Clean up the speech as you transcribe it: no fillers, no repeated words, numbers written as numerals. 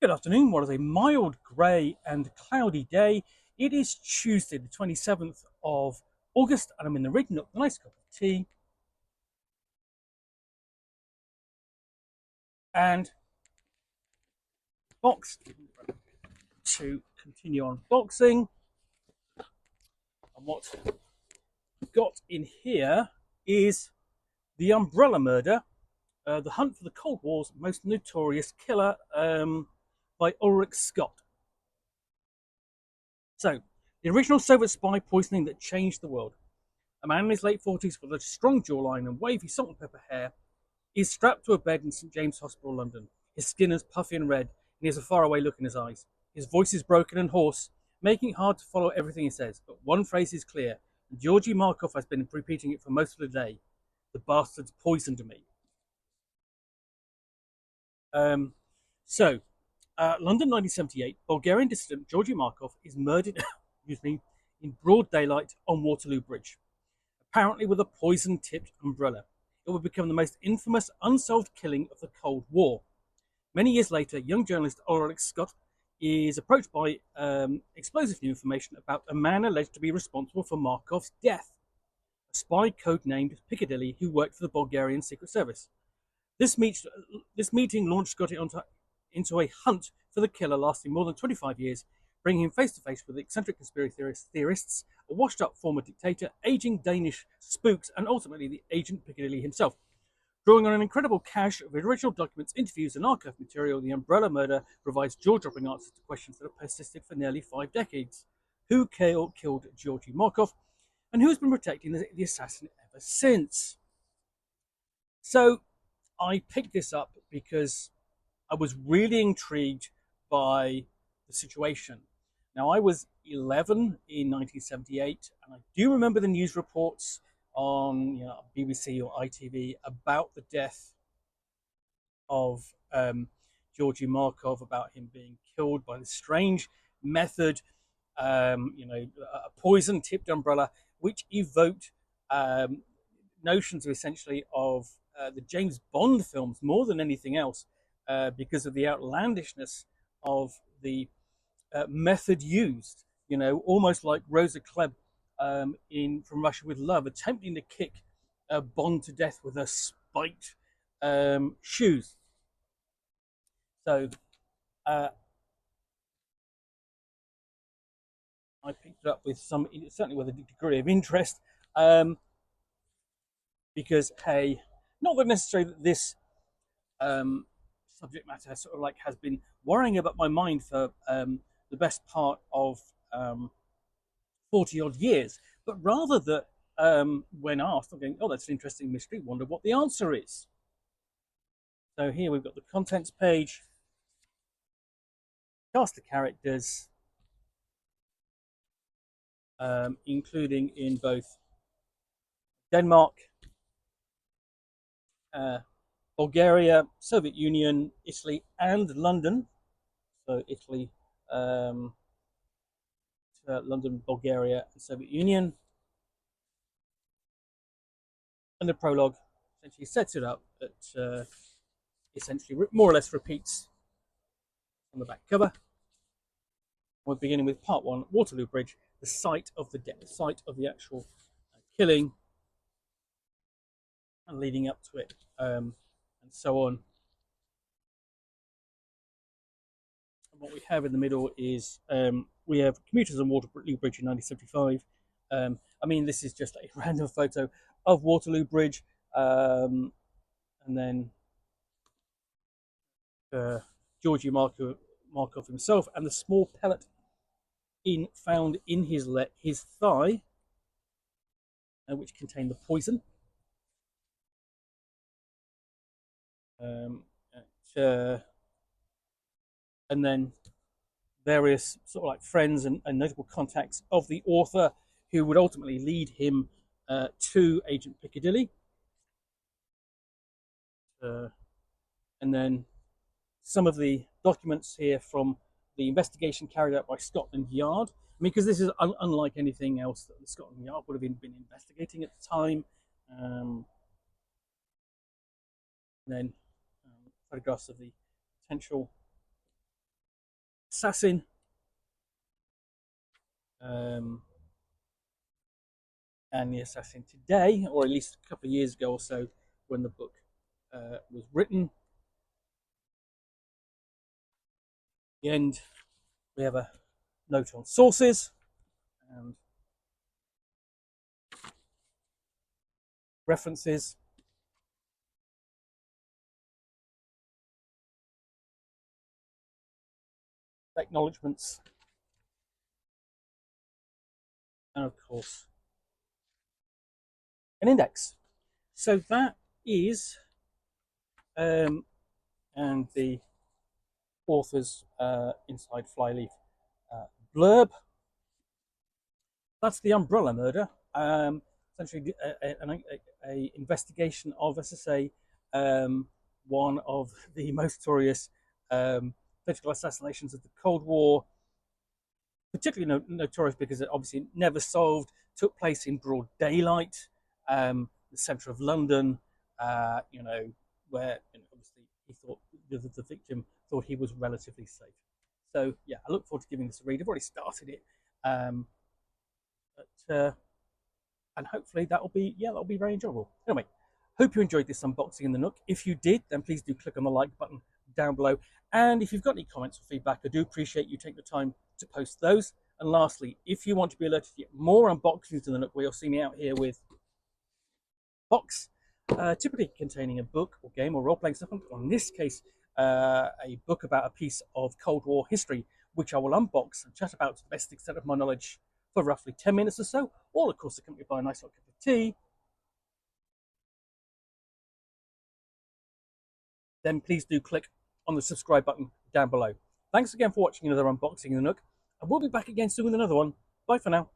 Good afternoon. What is a mild, grey, and cloudy day? It is Tuesday, the 27th of August, and I'm in the rig, not a nice cup of tea, and boxed to continue unboxing. And what we've got in here is The Umbrella Murder, The Hunt for the Cold War's Most Notorious Killer by Ulrik Skotte. So, the original Soviet spy poisoning that changed the world. A man in his late 40s with a strong jawline and wavy salt and pepper hair is strapped to a bed in St James Hospital, London. His skin is puffy and red, and he has a faraway look in his eyes. His voice is broken and hoarse, making it hard to follow everything he says. But one phrase is clear, and Georgy Markov has been repeating it for most of the day. The bastard's poisoned me. Um, so, London, 1978. Bulgarian dissident Georgy Markov is murdered, excuse me, in broad daylight on Waterloo Bridge, apparently with a poison-tipped umbrella. It would become the most infamous unsolved killing of the Cold War. Many years later, young journalist Ulrik Skotte is approached by explosive new information about a man alleged to be responsible for Markov's death, a spy codenamed Piccadilly who worked for the Bulgarian Secret Service. This, this meeting launched Skotte into a hunt for the killer lasting more than 25 years, bringing him face to face with eccentric conspiracy theorists, a washed up former dictator, aging Danish spooks, and ultimately the agent Piccadilly himself. Drawing on an incredible cache of original documents, interviews, and archive material, The Umbrella Murder provides jaw dropping answers to questions that have persisted for nearly 5 decades. Who killed Georgy Markov, and who has been protecting the assassin ever since? So, I picked this up because I was really intrigued by the situation. Now, I was 11 in 1978, and I do remember the news reports on BBC or ITV about the death of Georgy Markov, about him being killed by this strange method, a poison tipped umbrella, which evoked notions of essentially of the James Bond films more than anything else, because of the outlandishness of the method used. You know, almost like Rosa Klebb in From Russia with Love, attempting to kick Bond to death with her spiked shoes. So uh, I picked it up with certainly with a degree of interest, um, because hey, not that necessarily that this um, subject matter sort of like has been worrying about my mind for the best part of 40 odd years, but rather that when asked, I'm going, oh, that's an interesting mystery, wonder what the answer is. So here we've got the contents page, cast of characters, including in both Denmark, uh, Bulgaria, Soviet Union, Italy, and London. So Italy, um, London, Bulgaria, and Soviet Union. And the prologue essentially sets it up that essentially more or less repeats on the back cover. We're beginning with part one, Waterloo Bridge, the site of the death, the site of the actual killing, and leading up to it, and so on. And what we have in the middle is we have commuters on Waterloo Bridge in 1975. I mean, this is just a random photo of Waterloo Bridge, and then Georgy Markov himself, and the small pellet found in his thigh, which contained the poison. Um, and then various sort of like friends and notable contacts of the author who would ultimately lead him to Agent Piccadilly. And then some of the documents here from the investigation carried out by Scotland Yard. I mean, because this is unlike anything else that the Scotland Yard would have been investigating at the time. And then, photographs of the potential, assassin. Um, and the assassin today, or at least a couple of years ago or so, when the book was written. At the end, we have a note on sources and references, acknowledgements, and of course, an index. So that is, and the author's inside flyleaf blurb. That's the umbrella murder. Essentially, a investigation of, as I say, one of the most notorious political assassinations of the Cold War, particularly notorious because it obviously never solved, took place in broad daylight, the centre of London, where obviously he thought the victim thought he was relatively safe. So yeah, I look forward to giving this a read. I've already started it, but and hopefully that'll be very enjoyable. Anyway, hope you enjoyed this unboxing in the Nook. If you did, then please do click on the like button down below. And if you've got any comments or feedback, I do appreciate you taking the time to post those. And lastly, if you want to be alerted to get more unboxings in the Nook, where you'll see me out here with box, typically containing a book or game or role-playing stuff, or in this case, a book about a piece of Cold War history, which I will unbox and chat about to the best extent of my knowledge for roughly 10 minutes or so, all of course accompanied by a nice hot cup of tea. Then please do click on the subscribe button down below. Thanks again for watching another unboxing in the Nook, and we'll be back again soon with another one. Bye for now.